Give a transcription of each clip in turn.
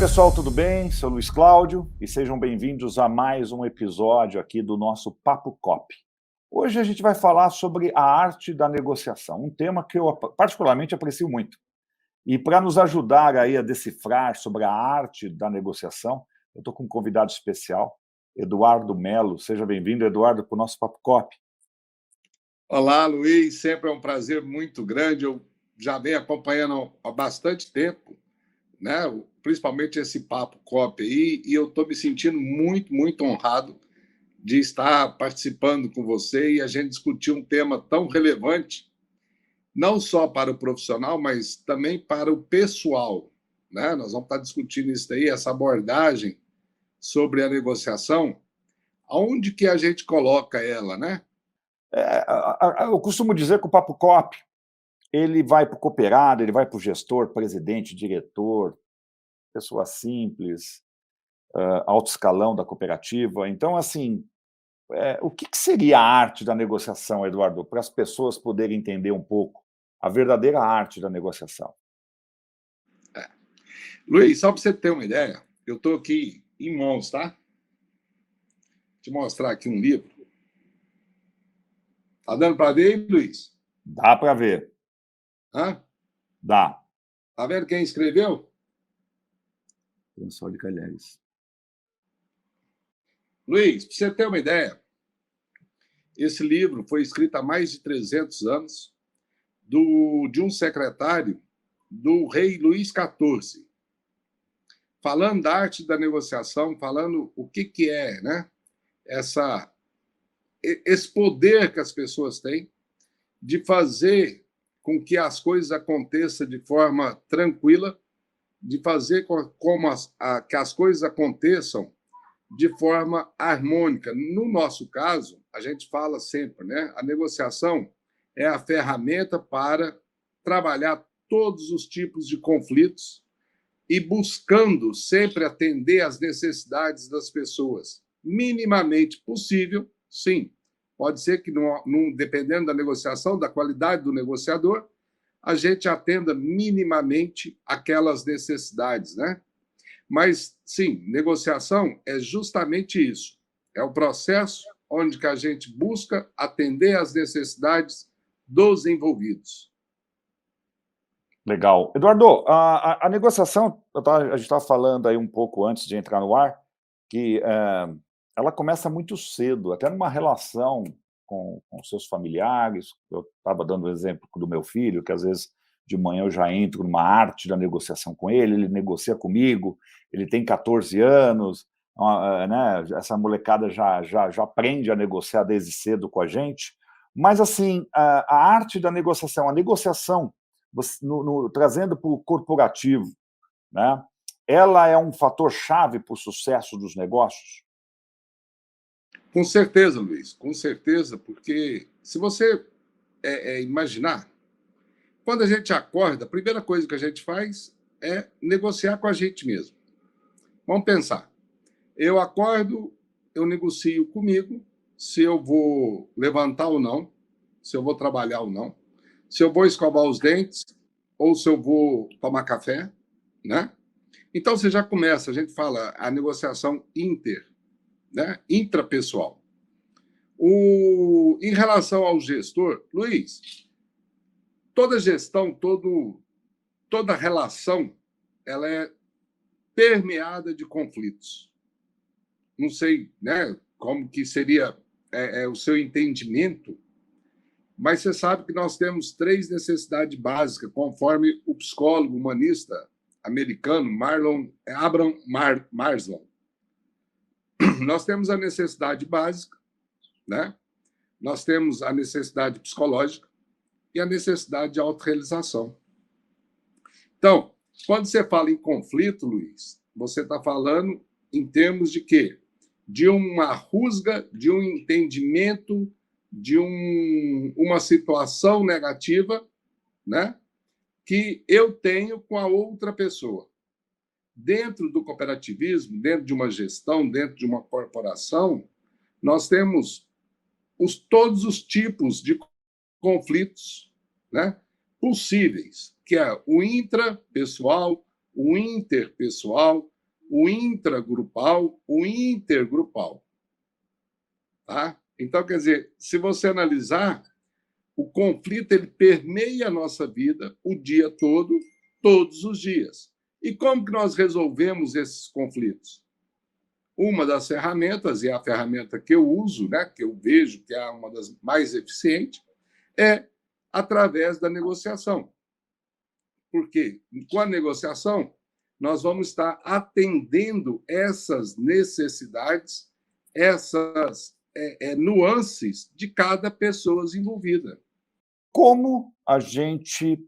pessoal, tudo bem? Sou Luiz Cláudio e sejam bem-vindos a mais um episódio aqui do nosso Papo Cop. Hoje a gente vai falar sobre a arte da negociação, um tema que eu particularmente aprecio muito. E para nos ajudar aí a decifrar sobre a arte da negociação, eu estou com um convidado especial, Eduardo Melo. Seja bem-vindo, Eduardo, para o nosso Papo Cop. Olá, Luiz. Sempre é um prazer muito grande. Eu já venho acompanhando há bastante tempo, né? Principalmente esse Papo Cop aí, e eu estou me sentindo muito, muito honrado de estar participando com você e a gente discutir um tema tão relevante, não só para o profissional, mas também para o pessoal, né? Nós vamos estar discutindo isso daí, essa abordagem sobre a negociação, aonde que a gente coloca ela, né? Eu costumo dizer que o Papo Cop ele vai para o cooperado, ele vai para o gestor, presidente, diretor, pessoa simples, alto escalão da cooperativa. Então, assim, o que seria a arte da negociação, Eduardo, para as pessoas poderem entender um pouco a verdadeira arte da negociação? Luiz, só para você ter uma ideia, eu estou aqui em mãos, tá? Vou te mostrar aqui um livro. Tá dando para ver aí, Luiz? Dá para ver. Hã? Dá. Tá vendo quem escreveu? Lençol de Calheiros. Luiz, para você ter uma ideia, esse livro foi escrito há mais de 300 anos de um secretário do rei Luís XIV, falando da arte da negociação, falando o que é, né? Esse poder que as pessoas têm de fazer com que as coisas aconteçam de forma tranquila, de fazer que as coisas aconteçam de forma harmônica. No nosso caso, a gente fala sempre, né? A negociação é a ferramenta para trabalhar todos os tipos de conflitos e buscando sempre atender às necessidades das pessoas. Minimamente possível, sim. Pode ser que, dependendo da negociação, da qualidade do negociador, a gente atenda minimamente aquelas necessidades, né? Mas, sim, negociação é justamente isso. É o processo onde que a gente busca atender às necessidades dos envolvidos. Legal. Eduardo, a negociação, a gente estava falando aí um pouco antes de entrar no ar, que ela começa muito cedo, até numa relação com seus familiares. Eu estava dando o exemplo do meu filho, que às vezes de manhã eu já entro numa arte da negociação com ele negocia comigo, ele tem 14 anos, né, essa molecada já aprende a negociar desde cedo com a gente, mas assim, a arte da negociação, a negociação, trazendo para o corporativo, né, ela é um fator-chave para o sucesso dos negócios? Com certeza, Luiz, com certeza, porque se você imaginar, quando a gente acorda, a primeira coisa que a gente faz é negociar com a gente mesmo. Vamos pensar. Eu acordo, eu negocio comigo se eu vou levantar ou não, se eu vou trabalhar ou não, se eu vou escovar os dentes ou se eu vou tomar café, né? Então você já começa, a gente fala a negociação né? Intrapessoal. Em relação ao gestor, Luiz, toda gestão, toda relação, ela é permeada de conflitos. Não sei, né, como que seria o seu entendimento, mas você sabe que nós temos 3 necessidades básicas, conforme o psicólogo humanista americano Abraham Maslow. Nós temos a necessidade básica, né? Nós temos a necessidade psicológica e a necessidade de autorrealização. Então, quando você fala em conflito, Luiz, você está falando em termos de quê? De uma rusga, de um entendimento, de uma situação negativa, né, que eu tenho com a outra pessoa. Dentro do cooperativismo, dentro de uma gestão, dentro de uma corporação, nós temos todos os tipos de conflitos, né, possíveis, que é o intrapessoal, o interpessoal, o intragrupal, o intergrupal. Tá? Então, quer dizer, se você analisar, o conflito ele permeia a nossa vida o dia todo, todos os dias. E como que nós resolvemos esses conflitos? Uma das ferramentas, e a ferramenta que eu uso, né, que eu vejo que é uma das mais eficientes, é através da negociação. Porque com a negociação, nós vamos estar atendendo essas necessidades, essas nuances de cada pessoa envolvida. Como a gente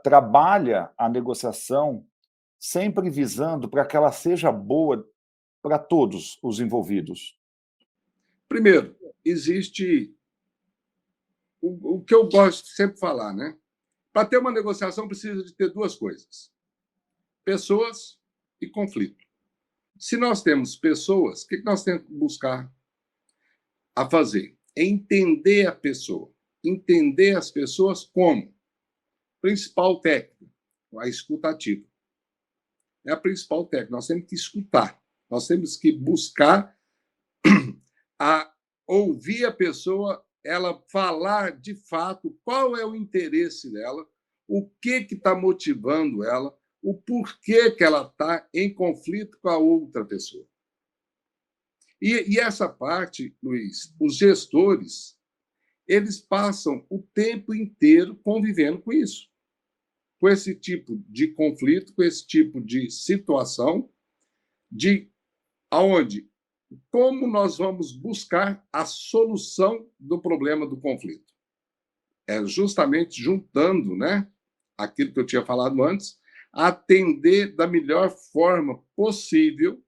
trabalha a negociação sempre visando para que ela seja boa para todos os envolvidos? Primeiro, existe o que eu gosto de sempre falar, né? Para ter uma negociação, precisa de ter duas coisas: pessoas e conflito. Se nós temos pessoas, o que nós temos que buscar a fazer? É entender a pessoa. Entender as pessoas como? Principal técnica, a escutativa. É a principal técnica. Nós temos que escutar. Nós temos que buscar a ouvir a pessoa, ela falar de fato qual é o interesse dela, o que está motivando ela, o porquê que ela está em conflito com a outra pessoa. E essa parte, Luiz, os gestores, eles passam o tempo inteiro convivendo com isso, com esse tipo de conflito, com esse tipo de situação, de aonde, como nós vamos buscar a solução do problema do conflito. É justamente juntando, né, aquilo que eu tinha falado antes, atender da melhor forma possível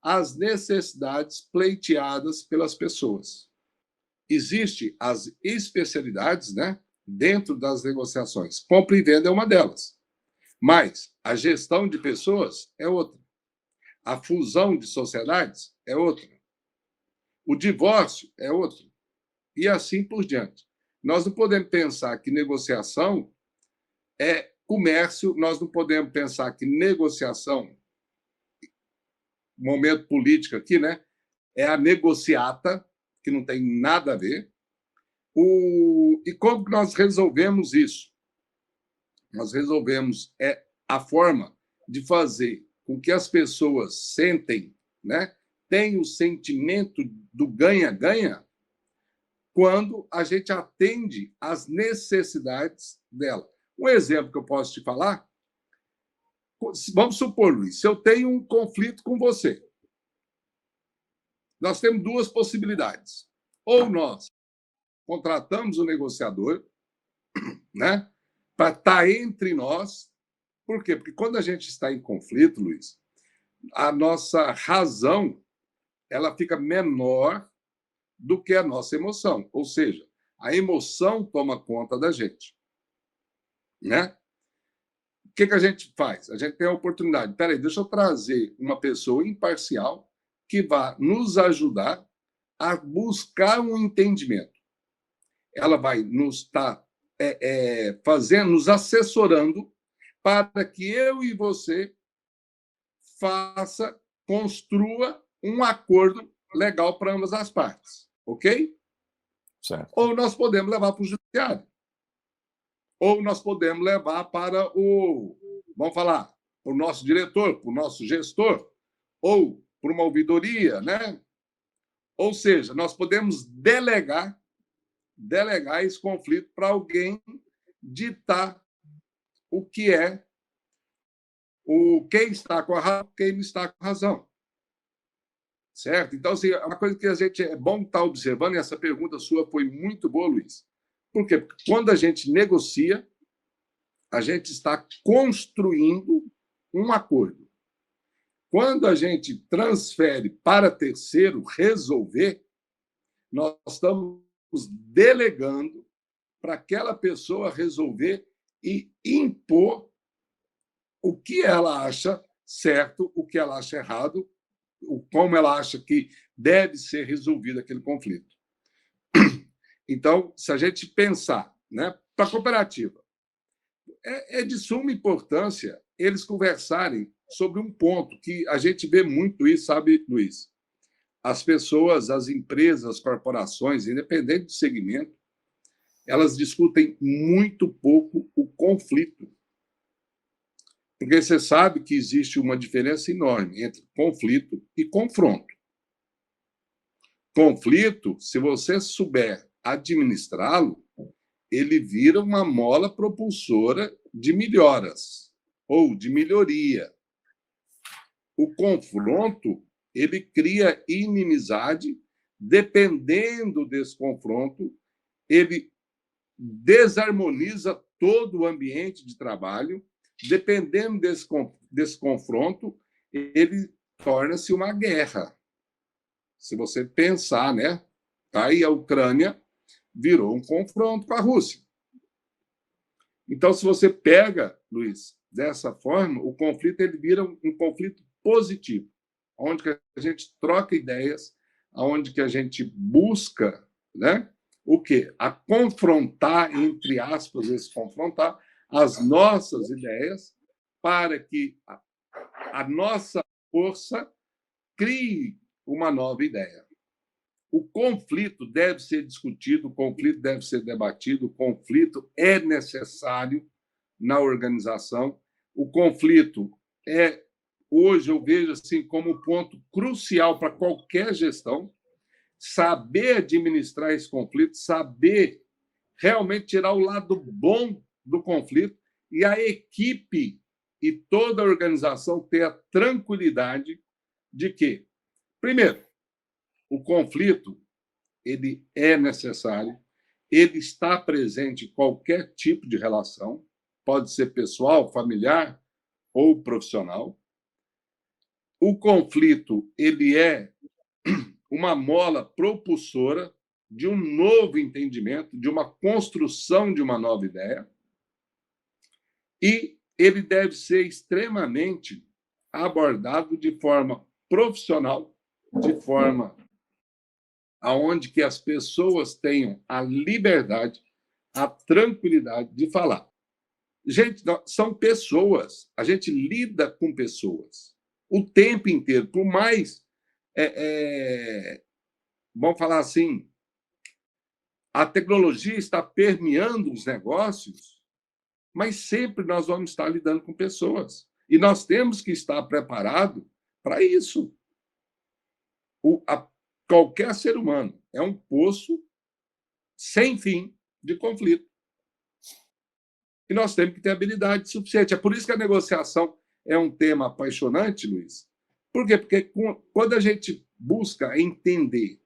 as necessidades pleiteadas pelas pessoas. Existem as especialidades, né, dentro das negociações. Compra e venda é uma delas. Mas a gestão de pessoas é outra. A fusão de sociedades é outra. O divórcio é outro. E assim por diante. Nós não podemos pensar que negociação é comércio, nós não podemos pensar que negociação, momento político aqui, né, é a negociata, que não tem nada a ver. E como que nós resolvemos isso? Nós resolvemos a forma de fazer com que as pessoas sentem, né, tenham o sentimento do ganha-ganha quando a gente atende às necessidades dela. Um exemplo que eu posso te falar, vamos supor, Luiz, se eu tenho um conflito com você, nós temos duas possibilidades. Ou nós contratamos o negociador, né, para estar entre nós. Por quê? Porque quando a gente está em conflito, Luiz, a nossa razão ela fica menor do que a nossa emoção. Ou seja, a emoção toma conta da gente. Né? O que a gente faz? A gente tem a oportunidade. Peraí, deixa eu trazer uma pessoa imparcial que vá nos ajudar a buscar um entendimento. Ela vai nos estar fazendo, nos assessorando para que eu e você construa um acordo legal para ambas as partes, ok? Certo. Ou nós podemos levar para o judiciário. Ou nós podemos levar para vamos falar, para o nosso diretor, para o nosso gestor, ou para uma ouvidoria, né? Ou seja, nós podemos delegar esse conflito para alguém ditar o que é quem está com a razão, quem não está com a razão. Certo? Então, assim, é uma coisa que a gente é bom estar observando, e essa pergunta sua foi muito boa, Luiz. Por quê? Porque quando a gente negocia, a gente está construindo um acordo. Quando a gente transfere para terceiro resolver, nós estamos delegando para aquela pessoa resolver e impor o que ela acha certo, o que ela acha errado, como ela acha que deve ser resolvido aquele conflito. Então, se a gente pensar, né, para a cooperativa, é de suma importância eles conversarem sobre um ponto que a gente vê muito isso, sabe, Luiz? As pessoas, as empresas, as corporações, independente do segmento, elas discutem muito pouco o conflito. Porque você sabe que existe uma diferença enorme entre conflito e confronto. Conflito, se você souber administrá-lo, ele vira uma mola propulsora de melhoras ou de melhoria. O confronto, ele cria inimizade, dependendo desse confronto, ele desarmoniza todo o ambiente de trabalho, dependendo desse confronto, ele torna-se uma guerra. Se você pensar, né? Aí a Ucrânia virou um confronto com a Rússia. Então, se você pega, Luiz, dessa forma, o conflito ele vira um conflito positivo, onde que a gente troca ideias, onde que a gente busca, né? O quê? A confrontar, entre aspas, esse confrontar as nossas ideias para que a nossa força crie uma nova ideia. O conflito deve ser discutido, o conflito deve ser debatido, o conflito é necessário na organização. O conflito hoje eu vejo assim como ponto crucial para qualquer gestão, saber administrar esse conflito, saber realmente tirar o lado bom do conflito e a equipe e toda a organização ter a tranquilidade de que, primeiro, o conflito ele é necessário, ele está presente em qualquer tipo de relação, pode ser pessoal, familiar ou profissional. O conflito ele é uma mola propulsora de um novo entendimento, de uma construção de uma nova ideia, e ele deve ser extremamente abordado de forma profissional, de forma aonde que as pessoas tenham a liberdade, a tranquilidade de falar. Gente, são pessoas, a gente lida com pessoas o tempo inteiro, por mais, vamos falar assim, a tecnologia está permeando os negócios, mas sempre nós vamos estar lidando com pessoas. E nós temos que estar preparados para isso. Qualquer ser humano é um poço sem fim de conflito. E nós temos que ter habilidade suficiente. É por isso que a negociação é um tema apaixonante, Luiz. Por quê? Porque quando a gente busca entender,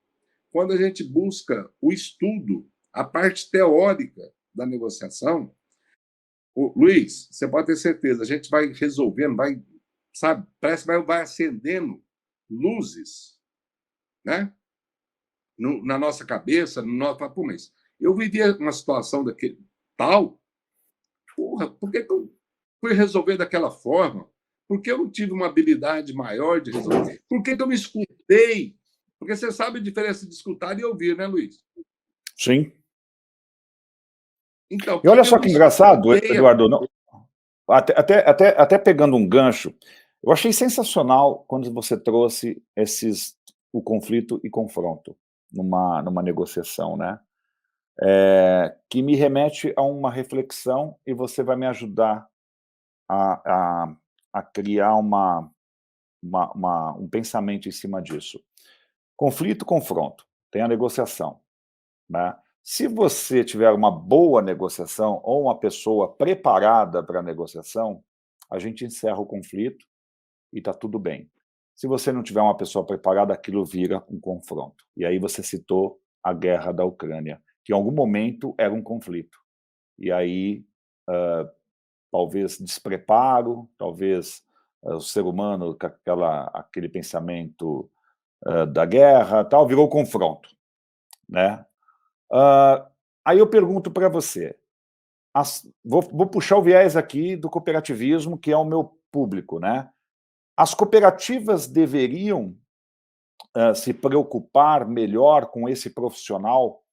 quando a gente busca o estudo, a parte teórica da negociação, Luiz, você pode ter certeza, a gente vai resolvendo, vai, sabe, parece que vai acendendo luzes, né? Na nossa cabeça, no nosso... Pô, mas eu vivia uma situação daquele tal, porra, por que eu fui resolver daquela forma? Por que eu não tive uma habilidade maior de resolver? Por que eu me escutei? Porque você sabe a diferença de escutar e ouvir, né, Luiz? Sim. Então, e olha só que engraçado, Eduardo, não, até pegando um gancho, eu achei sensacional quando você trouxe o conflito e confronto numa negociação, né? Que me remete a uma reflexão e você vai me ajudar a criar um pensamento em cima disso. Conflito, confronto, tem a negociação, né? Se você tiver uma boa negociação ou uma pessoa preparada para a negociação, a gente encerra o conflito e está tudo bem. Se você não tiver uma pessoa preparada, aquilo vira um confronto. E aí você citou a guerra da Ucrânia, que em algum momento era um conflito. E aí, talvez despreparo, talvez o ser humano com aquele pensamento da guerra, tal, virou confronto, né? Aí eu pergunto para você, vou puxar o viés aqui do cooperativismo, que é o meu público, né? As cooperativas deveriam se preocupar melhor com esse profissional,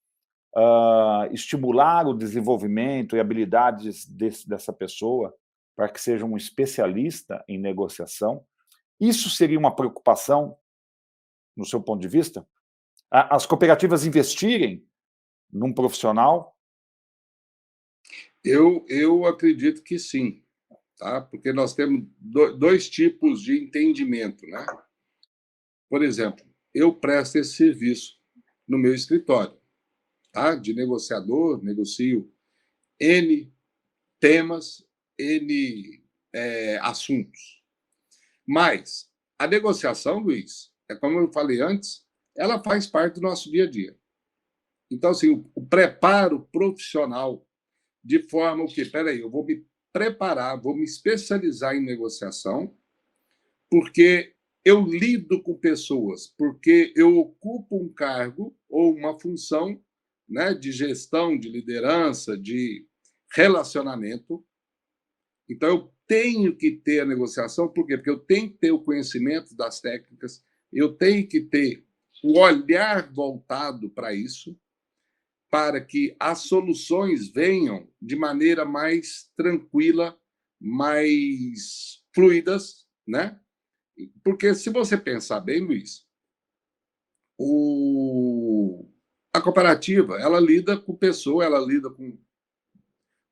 estimular o desenvolvimento e habilidades dessa pessoa, para que seja um especialista em negociação? Isso seria uma preocupação, no seu ponto de vista? As cooperativas investirem num profissional? Eu acredito que sim, tá? Porque nós temos dois tipos de entendimento, né? Por exemplo, eu presto esse serviço no meu escritório, tá? De negociador, negocio N temas, N assuntos. Mas a negociação, Luiz, é como eu falei antes, ela faz parte do nosso dia a dia. Então, assim, o preparo profissional de forma o quê? Peraí, eu vou me preparar, vou me especializar em negociação, porque eu lido com pessoas, porque eu ocupo um cargo ou uma função, né, de gestão, de liderança, de relacionamento. Então, eu tenho que ter a negociação, por quê? Porque eu tenho que ter o conhecimento das técnicas, eu tenho que ter o olhar voltado para isso, para que as soluções venham de maneira mais tranquila, mais fluidas, né? Porque se você pensar bem, Luiz, a cooperativa, ela lida com pessoas, ela lida com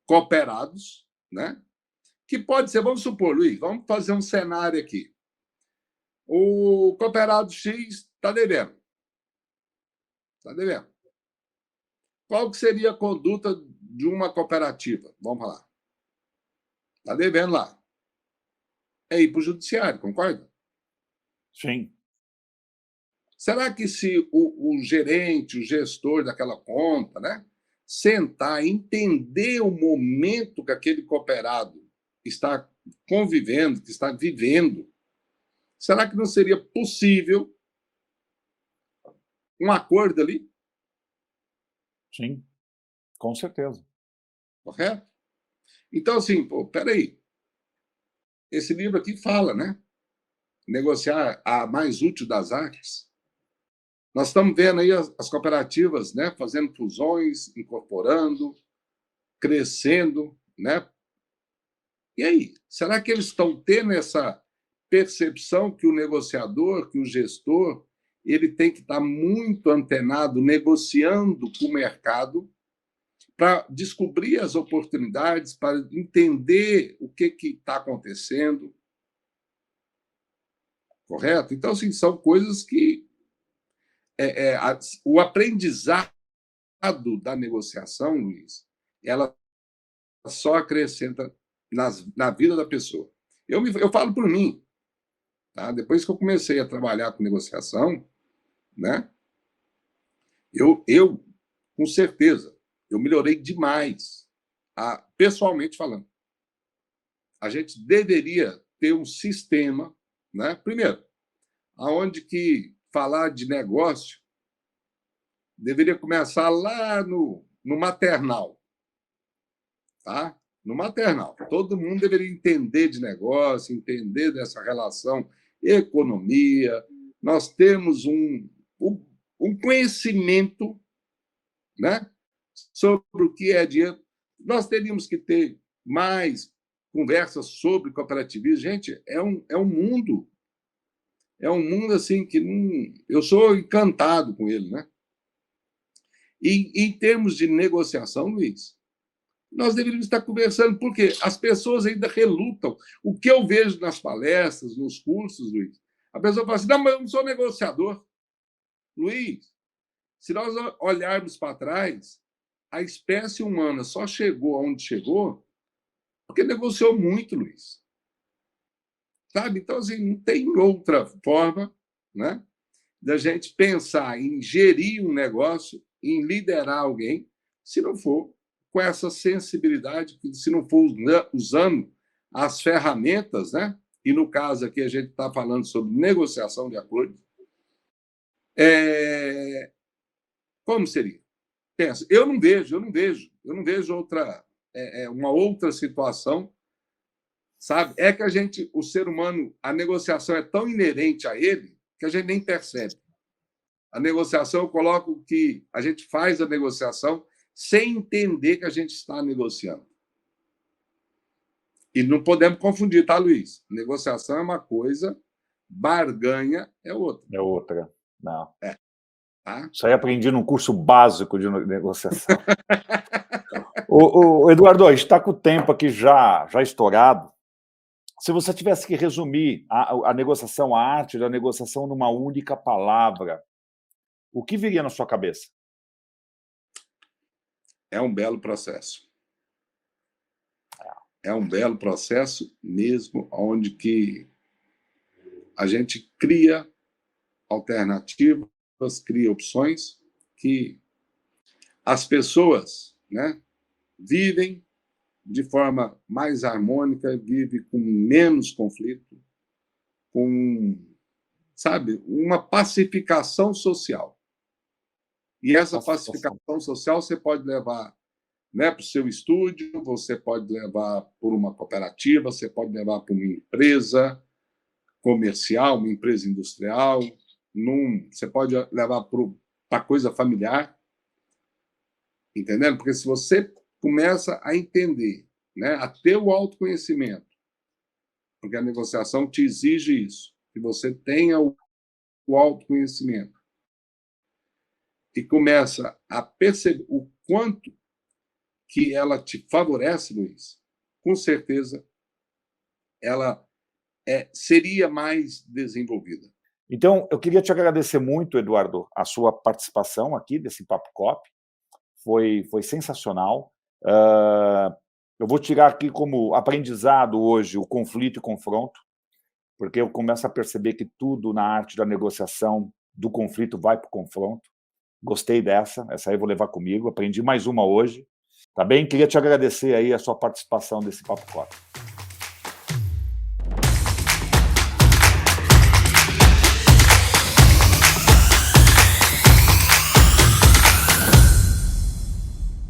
cooperados, né? Que pode ser, vamos supor, Luiz, vamos fazer um cenário aqui. O cooperado X está devendo. Está devendo. Qual que seria a conduta de uma cooperativa? Vamos falar. Está devendo lá. É ir para o judiciário, concorda? Sim. Será que se o gerente, o gestor daquela conta, né, sentar, entender o momento que aquele cooperado está convivendo, que está vivendo, será que não seria possível um acordo ali? Sim, com certeza. Correto? Então, assim, pô, peraí. Esse livro aqui fala, né? Negociar a mais útil das artes. Nós estamos vendo aí as cooperativas, né, fazendo fusões, incorporando, crescendo, né? E aí, será que eles estão tendo essa percepção que o negociador, que o gestor, ele tem que estar muito antenado, negociando com o mercado para descobrir as oportunidades, para entender o que está acontecendo, correto? Então, assim, são coisas que o aprendizado da negociação, Luiz, ela só acrescenta na vida da pessoa. Eu falo por mim, tá? Depois que eu comecei a trabalhar com negociação, né? Eu com certeza, eu melhorei demais, pessoalmente falando. A gente deveria ter um sistema, né? Primeiro, aonde que falar de negócio deveria começar lá no maternal, tá? No maternal. Todo mundo deveria entender de negócio, entender dessa relação economia. Nós temos um conhecimento, né, sobre o que é dinheiro. Nós teríamos que ter mais conversas sobre cooperativismo. Gente, é um mundo assim que não, eu sou encantado com ele, né? E em termos de negociação, Luiz, nós deveríamos estar conversando, porque as pessoas ainda relutam. O que eu vejo nas palestras, nos cursos, Luiz, a pessoa fala assim: não, mas eu não sou negociador. Luiz, se nós olharmos para trás, a espécie humana só chegou aonde chegou porque negociou muito, Luiz. Sabe? Então, assim, não tem outra forma, né, da gente pensar em gerir um negócio, em liderar alguém, se não for com essa sensibilidade, se não for usando as ferramentas, né? E no caso aqui a gente está falando sobre negociação de acordo. Como seria? Pensa, eu não vejo uma outra situação, sabe? É que o ser humano, a negociação é tão inerente a ele que a gente nem percebe. A negociação, eu coloco que a gente faz a negociação sem entender que a gente está negociando. E não podemos confundir, tá, Luiz? Negociação é uma coisa, barganha é outra. É outra. Não. Tá? Isso aí aprendi num curso básico de negociação. Eduardo, a gente está com o tempo aqui já estourado. Se você tivesse que resumir a negociação, a arte da negociação numa única palavra, o que viria na sua cabeça? É um belo processo. É um belo processo mesmo, onde que a gente cria alternativas, cria opções que as pessoas, né, vivem de forma mais harmônica, vivem com menos conflito, com, sabe, uma pacificação social. E essa pacificação social você pode levar, né, para o seu estúdio, você pode levar por uma cooperativa, você pode levar para uma empresa comercial, uma empresa industrial, você pode levar para coisa familiar, entendendo? Porque se você começa a entender, né, a ter o autoconhecimento, porque a negociação te exige isso, que você tenha o autoconhecimento e começa a perceber o quanto que ela te favorece, Luiz, com certeza ela seria mais desenvolvida. Então, eu queria te agradecer muito, Eduardo, a sua participação aqui desse Papo Cop. Foi sensacional. Eu vou tirar aqui como aprendizado hoje o conflito e confronto, porque eu começo a perceber que tudo na arte da negociação, do conflito, vai para o confronto. Gostei dessa aí eu vou levar comigo, aprendi mais uma hoje. Tá bem? Queria te agradecer aí a sua participação desse Papo Cop.